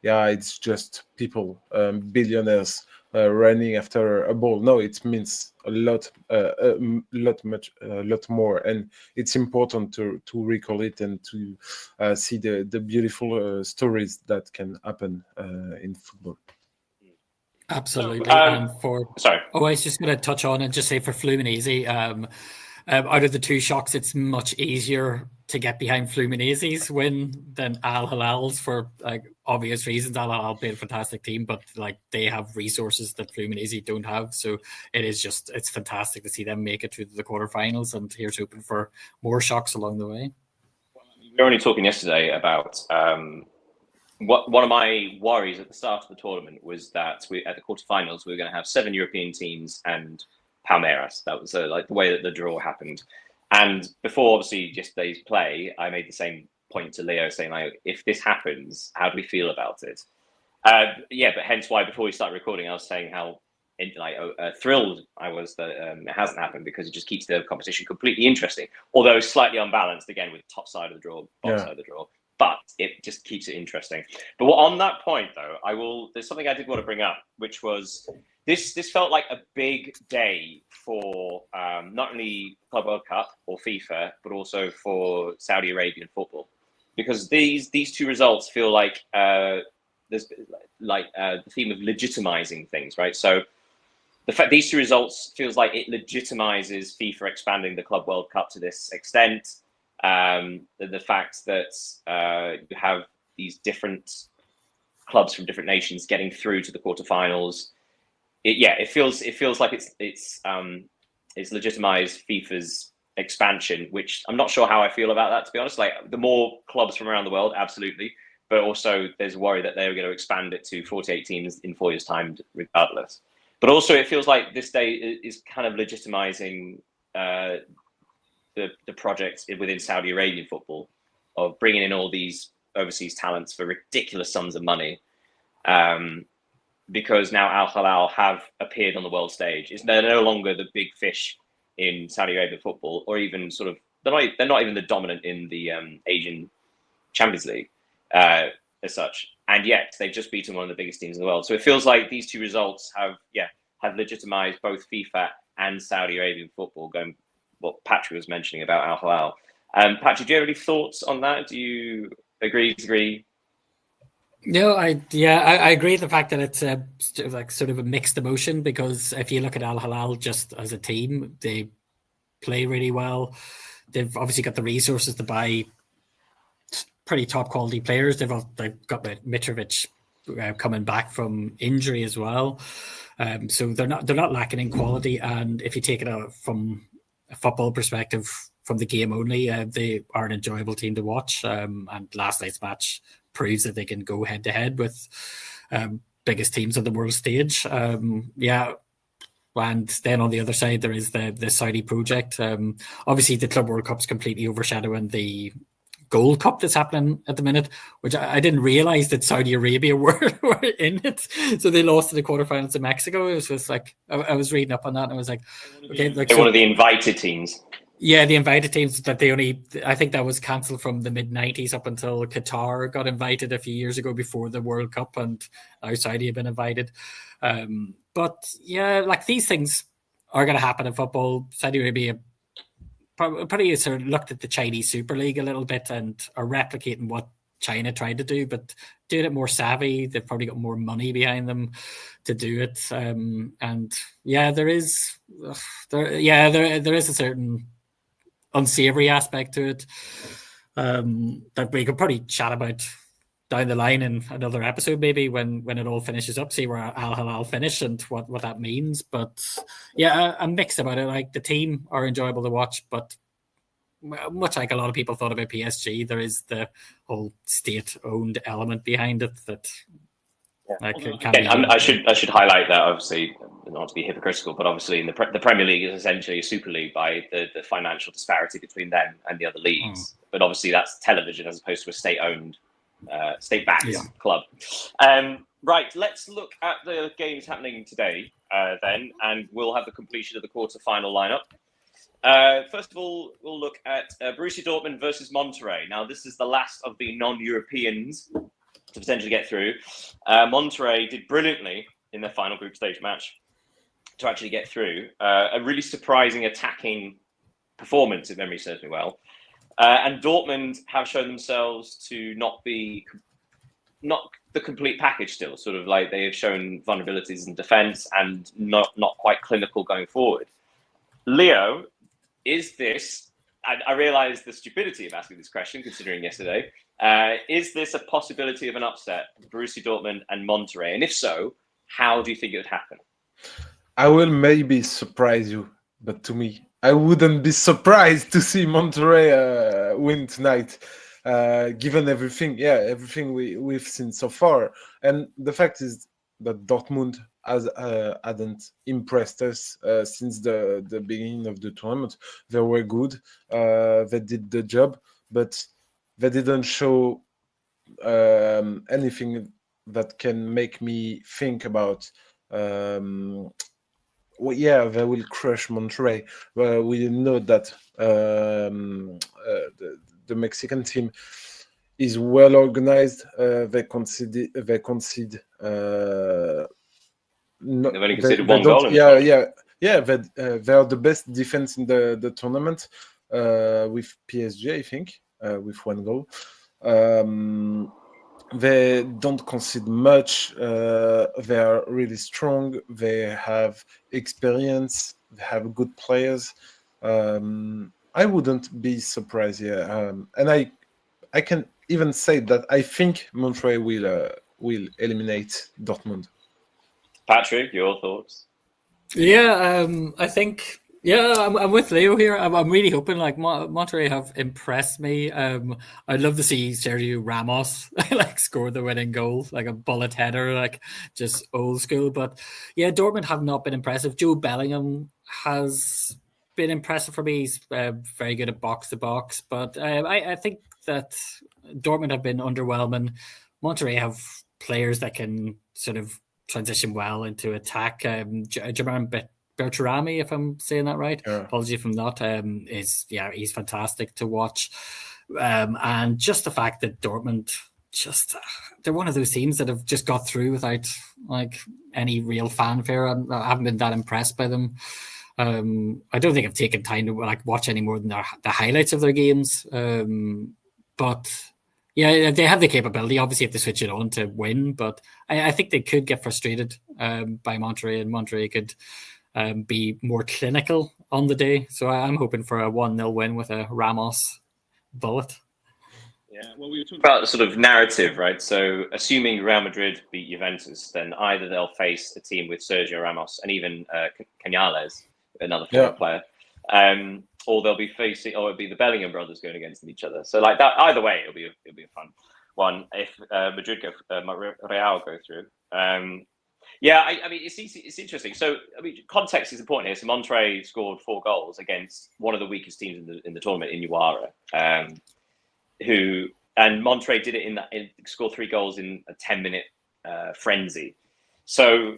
yeah, it's just people, billionaires running after a ball. No, it means a lot more, and it's important to recall it and to see the beautiful stories that can happen in football. Absolutely. Sorry. I was just going to touch on and just say for Fluminense, out of the two shocks, it's much easier to get behind Fluminense's win than Al Hilal's for like obvious reasons. Al Hilal played a fantastic team, but like they have resources that Fluminense don't have. So it's fantastic to see them make it to the quarterfinals, and here's hoping for more shocks along the way. We were only talking yesterday about one of my worries at the start of the tournament was that at the quarterfinals we were going to have 7 European teams and Palmeiras. That was like the way that the draw happened. And before obviously yesterday's play, I made the same point to Leo, saying like, if this happens, how do we feel about it? But hence why before we started recording, I was saying how thrilled I was that it hasn't happened, because it just keeps the competition completely interesting. Although slightly unbalanced again with top side of the draw, bottom side of the draw. But it just keeps it interesting. But on that point, though, there's something I did want to bring up, which was this felt like a big day for not only Club World Cup or FIFA, but also for Saudi Arabian football, because these two results feel like there's the theme of legitimizing things, right? So the fact these two results feels like it legitimizes FIFA expanding the Club World Cup to this extent. The fact that you have these different clubs from different nations getting through to the quarterfinals, it feels like it's legitimized FIFA's expansion, which I'm not sure how I feel about that, to be honest. Like, the more clubs from around the world, absolutely, but also there's a worry that they're going to expand it to 48 teams in 4 years' time, regardless. But also, it feels like this day is kind of legitimizing the project within Saudi Arabian football of bringing in all these overseas talents for ridiculous sums of money, because now Al Hilal have appeared on the world stage. They're no longer the big fish in Saudi Arabian football, or even sort of they're not even the dominant in the Asian Champions League as such, and yet they've just beaten one of the biggest teams in the world. So it feels like these two results have legitimized both FIFA and Saudi Arabian football, going what Patrick was mentioning about Al Hilal. Patrick, do you have any thoughts on that? Do you agree, disagree? No, I agree with the fact that it's like sort of a mixed emotion, because if you look at Al Hilal just as a team, they play really well. They've obviously got the resources to buy pretty top quality players. They've got Mitrovic coming back from injury as well, so they're not lacking in quality. And if you take it out from a football perspective, from the game only, they are an enjoyable team to watch. And last night's match proves that they can go head to head with biggest teams on the world stage. And then on the other side, there is the Saudi project. Obviously, the Club World Cup's completely overshadowing the Gold Cup that's happening at the minute, which I didn't realize that Saudi Arabia were in it. So they lost to the quarterfinals in Mexico. It was just like, I was reading up on that and I was like, okay. They're one of the invited teams. Yeah, the invited teams that I think that was cancelled from the mid-90s up until Qatar got invited a few years ago before the World Cup, and now Saudi have been invited. But yeah, like these things are going to happen in football. Saudi Arabia probably sort of looked at the Chinese Super League a little bit and are replicating what China tried to do, but doing it more savvy. They've probably got more money behind them to do it. And yeah, there is a certain unsavory aspect to it that we could probably chat about down the line in another episode, maybe when it all finishes up, see where Al Hilal finish and what that means. But yeah, I'm mixed about it. Like the team are enjoyable to watch, but much like a lot of people thought about PSG, there is the whole state-owned element behind it that I should highlight that, obviously, not to be hypocritical, but obviously in the Premier League is essentially a super league by the financial disparity between them and the other leagues. But obviously that's television as opposed to a state-owned, state-backed club. Right, let's look at the games happening today then, and we'll have the completion of the quarter-final lineup. First of all, we'll look at Borussia Dortmund versus Monterrey. Now, this is the last of the non-Europeans to potentially get through. Monterrey did brilliantly in their final group stage match to actually get through. A really surprising attacking performance, if memory serves me well. And Dortmund have shown themselves to not the complete package still. Sort of like they have shown vulnerabilities in defence and not quite clinical going forward. Leo, is this... I realise the stupidity of asking this question, considering yesterday. Is this a possibility of an upset, Borussia Dortmund and Monterrey? And if so, how do you think it would happen? I will maybe surprise you, but to me, I wouldn't be surprised to see Monterrey win tonight, given everything we've seen so far. And the fact is that Dortmund hadn't impressed us since the beginning of the tournament. They were good, they did the job, but they didn't show anything that can make me think about they will crush Monterrey. We know that the Mexican team is well organized. They concede. They've only conceded one goal. They are the best defense in the tournament with PSG, I think, with one goal. They don't concede much. They are really strong. They have experience. They have good players. I wouldn't be surprised here. And I can even say that I think Monterrey will eliminate Dortmund. Patrick, your thoughts? Yeah, I think... Yeah, I'm with Leo here. I'm really hoping like Monterrey have impressed me. I'd love to see Sergio Ramos like score the winning goal, like a bullet header, like just old school. But yeah, Dortmund have not been impressive. Jude Bellingham has been impressive for me. He's very good at box to box. But I think that Dortmund have been underwhelming. Monterrey have players that can sort of transition well into attack. Jermaine Bertarami, if I'm saying that right. Yeah. Apology if I'm not. He's fantastic to watch. And just the fact that Dortmund they're one of those teams that have just got through without like any real fanfare. I haven't been that impressed by them. I don't think I've taken time to like watch any more than the highlights of their games. But yeah, they have the capability, obviously, if they switch it on to win. But I think they could get frustrated by Monterrey, and Monterrey could be more clinical on the day. So I'm hoping for a 1-0 win with a Ramos bullet. Yeah, well, we were talking about the sort of narrative, right? So assuming Real Madrid beat Juventus, then either they'll face a team with Sergio Ramos and even Canales, another former player, or they'll be facing, or it'll be the Bellingham brothers going against each other. So like that, either way, it'll be a fun one if Madrid Real go through. Yeah, I mean, it's interesting. So, I mean, context is important here. So, Monterrey scored 4 goals against one of the weakest teams in the tournament, in Iwara, and Monterrey did it scored 3 goals in a 10-minute frenzy. So,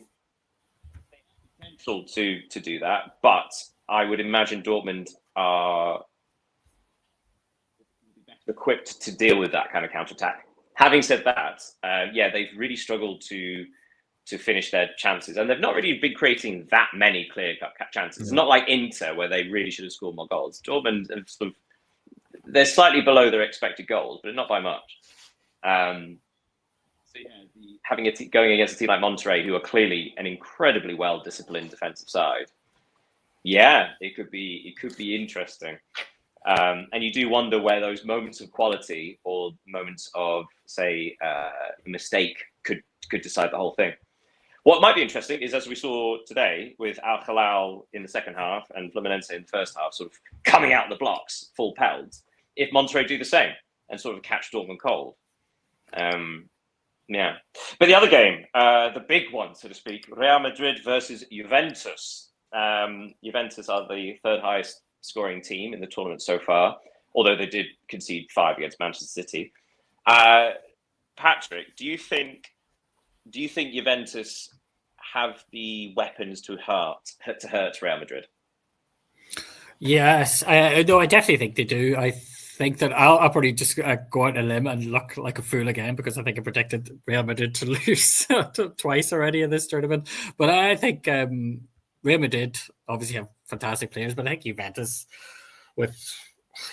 potential to do that, but I would imagine Dortmund are equipped to deal with that kind of counter-attack. Having said that, they've really struggled to finish their chances, and they've not really been creating that many clear-cut chances. It's not like Inter, where they really should have scored more goals. Dortmund have they're slightly below their expected goals, but not by much. Going against a team like Monterrey, who are clearly an incredibly well-disciplined defensive side, it could be interesting. And you do wonder where those moments of quality or moments of, say, mistake could decide the whole thing. What might be interesting is, as we saw today with Al Hilal in the second half and Fluminense in the first half, sort of coming out of the blocks full pelt, if Monterrey do the same and sort of catch Dortmund cold. But the other game, the big one, so to speak, Real Madrid versus Juventus. Juventus are the third highest scoring team in the tournament so far, although they did concede 5 against Manchester City. Patrick, do you think Juventus have the weapons to hurt Real Madrid? Yes, I definitely think they do. I think that I'll probably just go out on a limb and look like a fool again, because I think I predicted Real Madrid to lose twice already in this tournament. But I think Real Madrid obviously have fantastic players, but I think Juventus with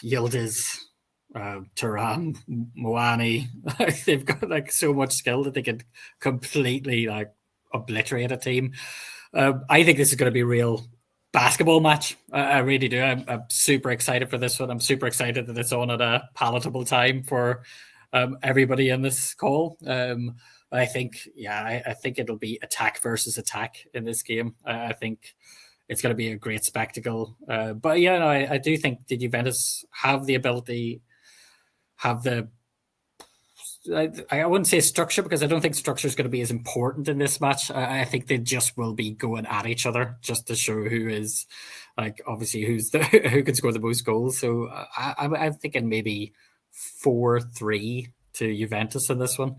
Yildiz, Thuram, Moani, they've got so much skill that they could completely obliterate a team. I think this is going to be a real basketball match. I really do. I'm super excited for this one. I'm super excited that it's on at a palatable time for everybody in this call. I think it'll be attack versus attack in this game. I think it's going to be a great spectacle. But I do think the Juventus have the ability, have the. I wouldn't say structure, because I don't think structure is going to be as important in this match. I think they just will be going at each other just to show who is, obviously who can score the most goals. So I'm thinking maybe 4-3 to Juventus in this one,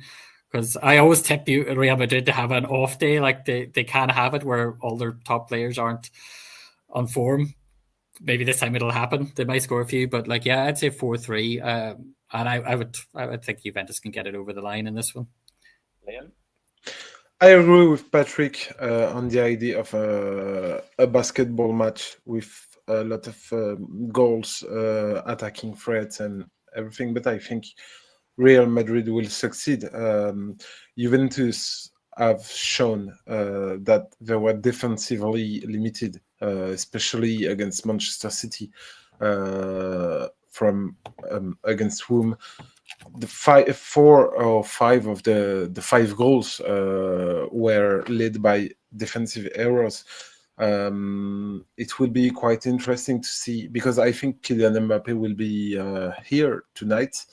because I always tip Real Madrid to have an off day. They can have it where all their top players aren't on form. Maybe this time it'll happen. They might score a few, but I'd say 4-3. And I would think Juventus can get it over the line in this one. Liam? I agree with Patrick on the idea of a basketball match with a lot of goals, attacking threats and everything. But I think Real Madrid will succeed. Juventus have shown that they were defensively limited, especially against Manchester City. From against whom the 4 or 5 of the 5 goals were led by defensive errors. It will be quite interesting to see, because I think Kylian Mbappe will be here tonight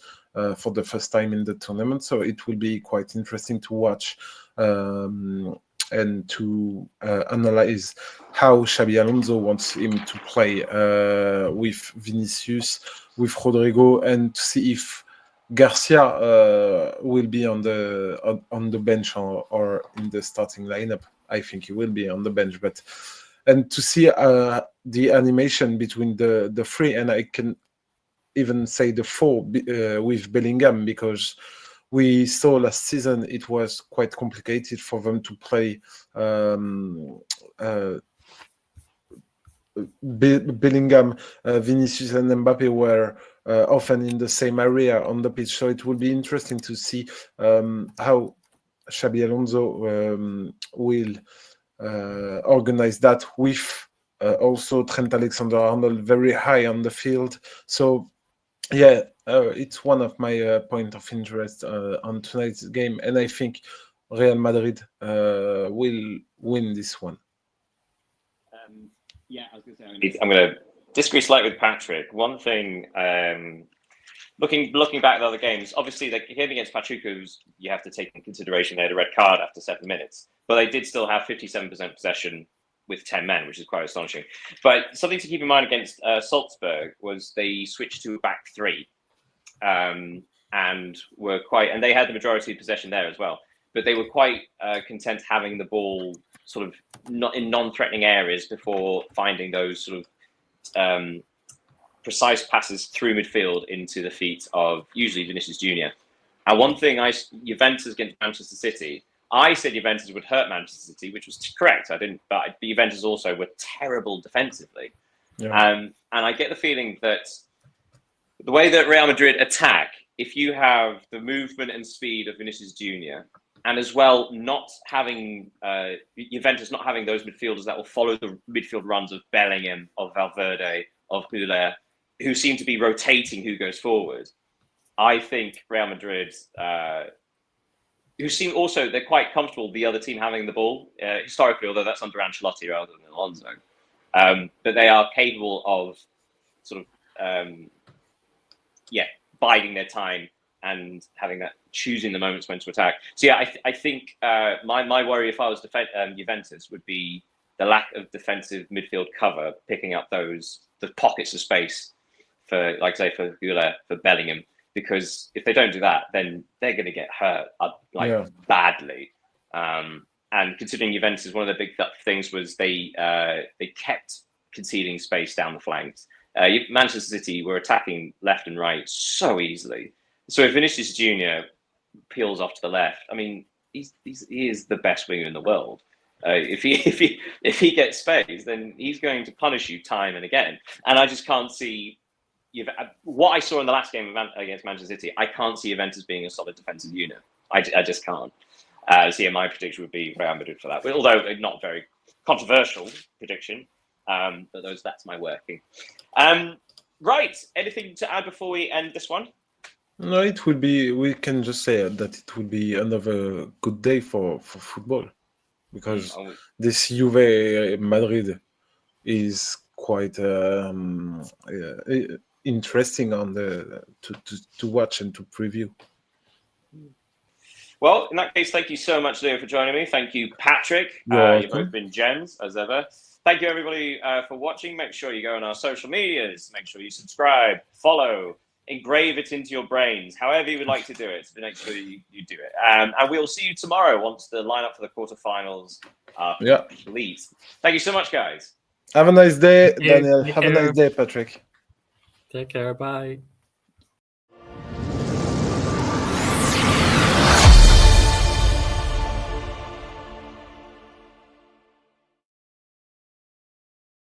for the first time in the tournament, so it will be quite interesting to watch and to analyze how Xabi Alonso wants him to play with Vinicius, with Rodrigo, and to see if Garcia will be on the bench or in the starting lineup. I think he will be on the bench, and to see the animation between the 3, and I can even say the 4 with Bellingham, because we saw last season it was quite complicated for them to play. Bellingham, Vinicius, and Mbappe were often in the same area on the pitch, so it will be interesting to see how Xabi Alonso will organize that with also Trent Alexander-Arnold very high on the field. So it's one of my point of interest on tonight's game, and I think Real Madrid will win this one. I was going to say I'm going to disagree slightly with Patrick. One thing, looking back at the other games, obviously the game against Pachuca, you have to take in consideration they had a red card after 7 minutes, but they did still have 57% possession with 10 men, which is quite astonishing. But something to keep in mind against Salzburg was they switched to a back 3, and they had the majority of possession there as well. But they were quite content having the ball sort of not in non-threatening areas before finding those sort of precise passes through midfield into the feet of usually Vinicius Junior. And one thing Juventus against Manchester City, I said Juventus would hurt Manchester City, which was correct. I didn't, but Juventus also were terrible defensively. Yeah. And I get the feeling that the way that Real Madrid attack, if you have the movement and speed of Vinicius Junior, and as well not having Juventus not having those midfielders that will follow the midfield runs of Bellingham, of Valverde, of Hilal, who seem to be rotating who goes forward. I think Real Madrid, who seem also, they're quite comfortable the other team having the ball historically, although that's under Ancelotti rather than Alonso. But they are capable of sort of, biding their time and having that, choosing the moments when to attack. So yeah, I think my worry if I was Juventus would be the lack of defensive midfield cover, picking up the pockets of space for, like I say, for Gula, for Bellingham. Because if they don't do that, then they're going to get hurt badly. And considering Juventus, one of the big things was they kept conceding space down the flanks. Manchester City were attacking left and right so easily. So if Vinicius Junior peels off to the left, I mean, he is the best winger in the world. If he gets space, then he's going to punish you time and again. And I just can't see. What I saw in the last game against Manchester City, I can't see Juventus being a solid defensive unit. I just can't. So yeah, my prediction would be Real Madrid for that. Although not very controversial prediction, but that's my working. Right. Anything to add before we end this one? No, it will be. We can just say that it will be another good day for football, because this Juve Madrid is quite interesting on to watch and to preview. Well, in that case, thank you so much, Leo, for joining me. Thank you, Patrick. You've both been gems, as ever. Thank you, everybody, for watching. Make sure you go on our social medias. Make sure you subscribe, follow, engrave it into your brains, however you would like to do it. But make sure you do it. And we'll see you tomorrow once the lineup for the quarterfinals are complete. Thank you so much, guys. Have a nice day, Daniel. Have a nice day, Patrick. Take care. Bye.